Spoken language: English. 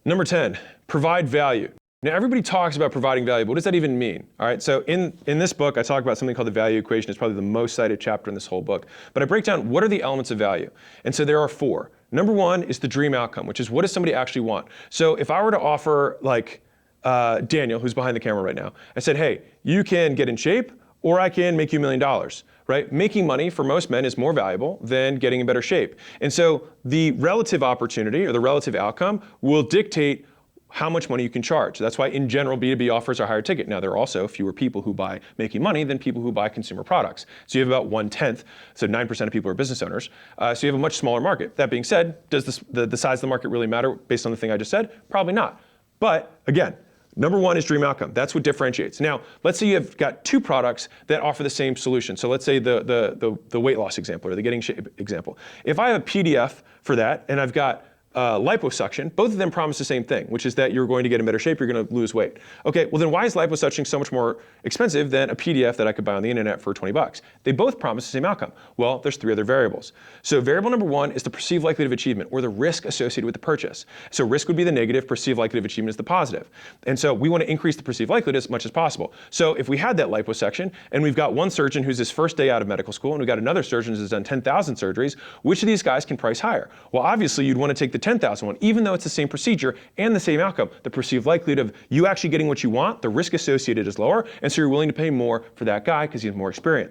Number 10, provide value. Now, everybody talks about providing value, but what does that even mean? All right, so in this book, I talk about something called the value equation. It's probably the most cited chapter in this whole book. But I break down what are the elements of value. And so there are 4. Number 1 is the dream outcome, which is what does somebody actually want? So if I were to offer, like Daniel, who's behind the camera right now, I said, hey, you can get in shape, or I can make you $1 million. Right? Making money for most men is more valuable than getting in better shape. And so the relative opportunity or the relative outcome will dictate how much money you can charge. That's why in general B2B offers are higher ticket. Now there are also fewer people who buy making money than people who buy consumer products. So you have about 1/10, so 9% of people are business owners. So you have a much smaller market. That being said, does the size of the market really matter based on the thing I just said? Probably not. But again, number 1 is dream outcome. That's what differentiates. Now, let's say you've got 2 products that offer the same solution. So let's say the weight loss example or the getting shape example. If I have a PDF for that and I've got liposuction, both of them promise the same thing, which is that you're going to get in better shape, you're going to lose weight. Okay, well then why is liposuction so much more expensive than a PDF that I could buy on the internet for 20 bucks? They both promise the same outcome. Well, there's 3 other variables. So variable number 1 is the perceived likelihood of achievement, or the risk associated with the purchase. So risk would be the negative, perceived likelihood of achievement is the positive. And so we want to increase the perceived likelihood as much as possible. So if we had that liposuction, and we've got one surgeon who's his first day out of medical school, and we've got another surgeon who's done 10,000 surgeries, which of these guys can price higher? Well, obviously you'd want to take the 10,000 one, even though it's the same procedure and the same outcome. The perceived likelihood of you actually getting what you want, the risk associated is lower, and so you're willing to pay more for that guy because he has more experience.